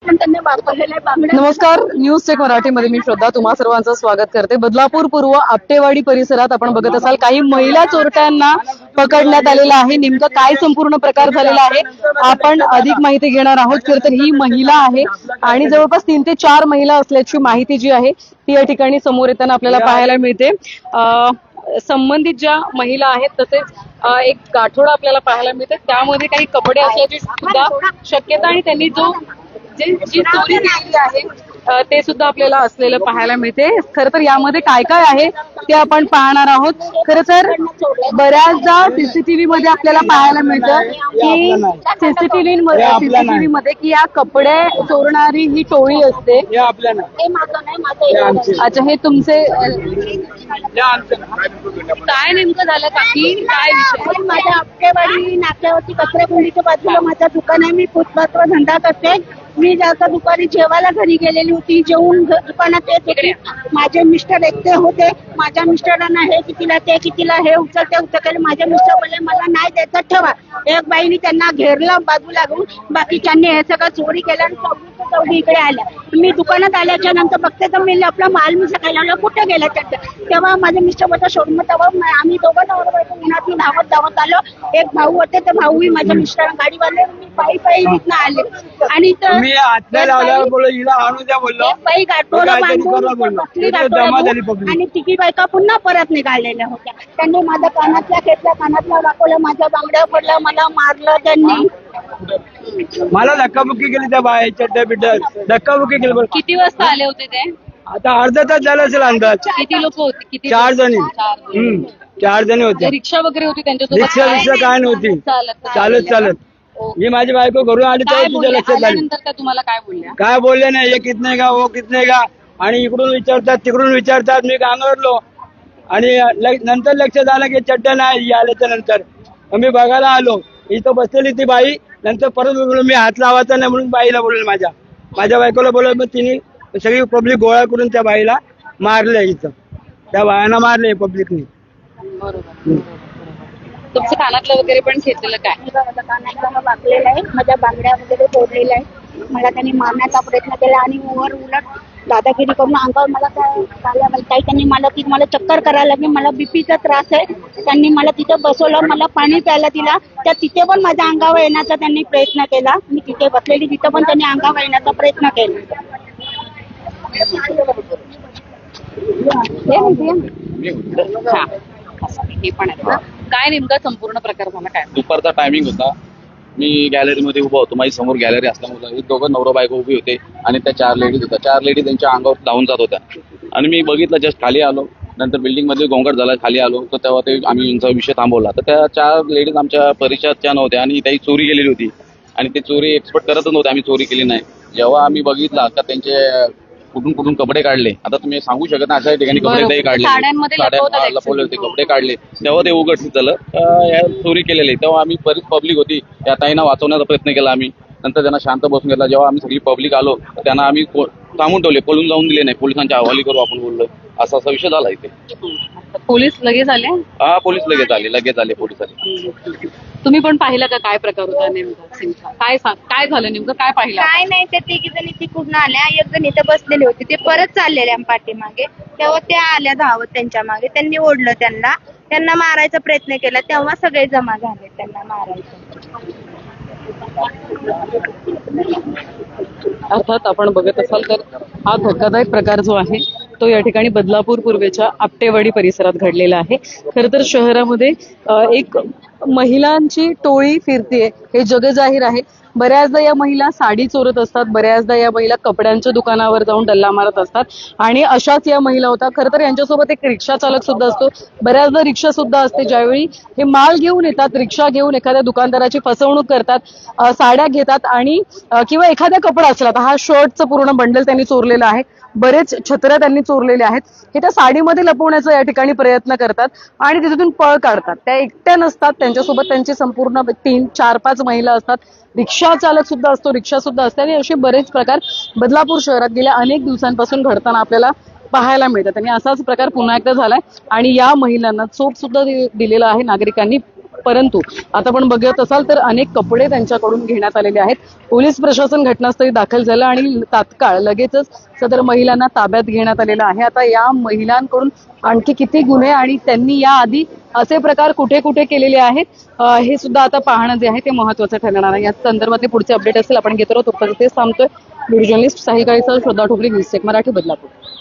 पण त्यांनी वापरलेल्या बांगड्या. नमस्कार, न्यूज टेक मराठीमध्ये मी श्रद्धा तुम्हा सर्वांचं स्वागत करते। बदलापूर पूर्व आपटेवाडी परिसरात आपण बघत असाल काही महिला चोरट्यांना पकडण्यात आलेला आहे। नेमकं काय संपूर्ण प्रकार झालेला आहे आपण अधिक माहिती घेणार आहोत। खरं तर ही महिला आहे आणि जवळपास 3 ते 4 महिला असल्याची माहिती जी आहे ती या ठिकाणी समोर येताना आपल्याला पाहायला मिळते। संबंधित ज्या महिला आहेत तसेच एक गाठोडा आपल्याला पाहायला मिळते, त्यामध्ये काही कपडे असल्याची सुद्धा शक्यता आणि त्यांनी जी चोरी केलेली आहे ते सुद्धा आपल्याला असलेलं पाहायला मिळते। खरं तर यामध्ये काय काय आहे ते आपण पाहणार आहोत। खरं तर बऱ्याचदा सीसीटीव्ही मध्ये आपल्याला पाहायला मिळतं की सीसीटीव्ही मध्ये की या कपडे चोरणारी ही टोळी असते। अच्छा, हे तुमचे काय नेमकं झालं काकी, काय विषय? माझ्या आपटेवाडी नाक्यावरती कचराकुंडीच्या बाजूला माझं दुकान आहे। मी फुटपाथवर धंदा करते। मी जाता दुपारी जेवायला घरी गेलेली होती। जेवून दुकानात येत होते, माझे मिस्टर एकटे होते। माझ्या मिस्टरांना हे कितीला ते कितीला हे उचलते माझे मिस्टर बोलले मला नाही द्यायचं, ठेवा। एक बाईने त्यांना घेरला बाजू लागून, बाकीच्यांनी हे सगळं चोरी केलं आणि चौघी इकडे आल्या। मी दुकानात आल्याच्या नंतर बघते तर मी आपला माल मी सकाळी कुठे गेला तेव्हा माझे मिस्टर बोलता शोरूम, तेव्हा आम्ही दोघं नवरा धावत आलो। एक भाऊ होते, ते भाऊ माझ्या मिस्टर गाडीवाले, मी पायी तिथनं आले आणि बाई गाठोडं बांधून आणि तिघी बायका पुन्हा परत निघालेल्या होत्या। त्यांनी माझ्या कानातल्या घेतल्या, कानातल्या दाखवल्या, माझ्या बांगड्या पडल्या, मला मारलं त्यांनी। मला धक्काबुक्की केली त्या बायच्या धक्काबुक्की केली। किती वाजता आले होते ते? आता अर्धा तास झाला असेल अंदाज। किती लोक होते? किती? 4 जणी। 4 जणी होते। रिक्षा वगैरे होती त्यांच्यासोबत? रिक्षा काय नव्हती, चालत ही माझी बायको घरून आली तेव्हा तुझ्या लक्षात आली। त्या तुम्हाला काय बोलल्या? काय बोलले नाही, हे कितने का वो कितने का, आणि इकडून विचारतात तिकडून विचारतात। मी गांगरलो आणि नंतर लक्षात आलं की चड्डा नाही आल्याच्या नंतर मी बघायला आलो। इथं बसलेली ती बाई, नंतर परत बोललो मी हात लावायचा नाही म्हणून बाईला बोललो, माझ्या बायकोला बोललो। मग तिने सगळी पब्लिक गोळा करून त्या बाईला मारले, इथं त्या बायांना मारले पब्लिकने। बरोबर। तुमचं कानातलं वगैरे पण घेतलेलं काय? कानातला वाकलेला आहे, माझ्या बांगड्या वगैरे तोडलेल्या आहे। मला त्यांनी मारण्याचा प्रयत्न केला आणि उलट दादागिरी करून अंगावर मला त्यांनी मला चक्कर करायला लागली। मला बीपीचा त्रास आहे, त्यांनी मला तिथे बसवलं, मला पाणी प्यायला दिला। त्या तिथे पण माझ्या अंगावर येण्याचा त्यांनी प्रयत्न केला। मी तिथे बसलेली तिथे पण त्यांनी अंगावर येण्याचा प्रयत्न केला। हे पण आहे। काय नेमका संपूर्ण प्रकार झाला काय? दुपारचा टायमिंग होता, मी गॅलरीमध्ये उभा होतो। माझी समोर गॅलरी असल्यामुळे हे दोघं नवरा बायको उभी होते आणि त्या 4 लेडीज होत्या। 4 लेडीज त्यांच्या अंगावर धावून जात होत्या आणि मी बघितलं, जस्ट खाली आलो। नंतर बिल्डिंग मध्ये गोंगाट झाला, खाली आलो तर तेव्हा ते आम्ही यांचा विषय थांबवला। तर त्या 4 लेडीज आमच्या परिचयाच्या नव्हत्या आणि त्याही चोरी केलेली होती आणि ते चोरी एक्सपर्ट करतच नव्हते, आम्ही चोरी केली नाही। जेव्हा आम्ही बघितला का त्यांचे कुठून कपडे काढले, आता तुम्ही सांगू शकत ना अशा ठिकाणी कपडे काढले, लपवले होते कपडे काढले, तेव्हा ते उघडकीस झालं चोरी केलेली। तेव्हा आम्ही बरीच पब्लिक होती, त्या ताईंना वाचवण्याचा प्रयत्न केला आम्ही। नंतर त्यांना शांत बसून घेतला। जेव्हा आम्ही सगळी पब्लिक आलो तर त्यांना आम्ही थांबून ठेवले, पळून जाऊन दिले नाही, पोलिसांच्या हवाली करू आपण बोललो। असा विषय झाला इथे। पोलीस लगेच आले? हा, पोलीस लगेच आले पोलीस आले। तुम्ही पण पाहिलं का काय प्रकार होता नेमका? काय झालं नेमकं, काय पाहिलं? काय नाही, ते 3 जणी तिकडून आल्या, 1 जण इथं बसलेले होते, ते परत चाललेल्या पाठीमागे। तेव्हा त्या आल्या धावत त्यांच्या मागे, त्यांनी ओढलं त्यांना मारायचा प्रयत्न केला, तेव्हा सगळे जमा झाले त्यांना मारायचं। अर्थात आपण बघत असाल तर हा धक्कादायक प्रकार जो आहे तो या ठिकाणी बदलापूर पूर्वेच्या आपटेवाडी परिसरात घडलेला आहे। खरं तर शहरामध्ये एक महिलांची टोळी फिरते हे जगजाहीर आहे। बऱ्याचदा या महिला साडी चोरत असतात, बऱ्याचदा या महिला कपड्यांच्या दुकानावर जाऊन डल्ला मारत असतात आणि अशाच या महिला होता। खरं तर यांच्यासोबत एक रिक्षा चालक सुद्धा असतो, बऱ्याचदा रिक्षा सुद्धा असते। ज्यावेळी हे माल घेऊन येतात, रिक्षा घेऊन एखाद्या दुकानदाराची फसवणूक करतात, साड्या घेतात आणि किंवा एखादा कपडा असला तर हा शर्टचं पूर्ण बंडल त्यांनी चोरलेलं आहे, बरेच छत्र्या त्यांनी चोरलेले आहेत। हे त्या साडीमध्ये लपवण्याचा या ठिकाणी प्रयत्न करतात आणि तिथून पळ काढतात। त्या एकट्या नसतात, त्यांच्यासोबत त्यांची संपूर्ण 3, 4, 5 महिला असतात, रिक्षा चालक सुद्धा असतो, रिक्षा सुद्धा असते आणि असे बरेच प्रकार बदलापूर शहरात गेल्या अनेक दिवसांपासून घडताना आपल्याला पाहायला मिळतात। आणि असाच प्रकार पुन्हा एकदा झालाय आणि या महिलांना चोप सुद्धा दिलेला आहे नागरिकांनी। परंतु आता आपण बघत असाल तर अनेक कपडे त्यांच्याकडून घेण्यात आलेले आहेत. पोलीस प्रशासन घटनास्थळी दाखल झालं आणि तात्काळ लगेचच सदर महिलांना ताब्यात घेण्यात आलेलं आहे. आता या महिलांकडून आणखी किती गुन्हे आणि त्यांनी याआधी असे प्रकार कुठे कुठे केलेले आहेत हे सुद्धा आता पाहणं जे आहे ते महत्वाचं ठरणार आहे. या संदर्भातले पुढचे अपडेट असेल आपण घेत आहोत. तोपर्यंत तेच थांबतोय. व्हिडिओ जर्नलिस्ट साहिल काळेसह श्रद्धा ठोकरे, न्यूज चेक मराठी, बदलापूर.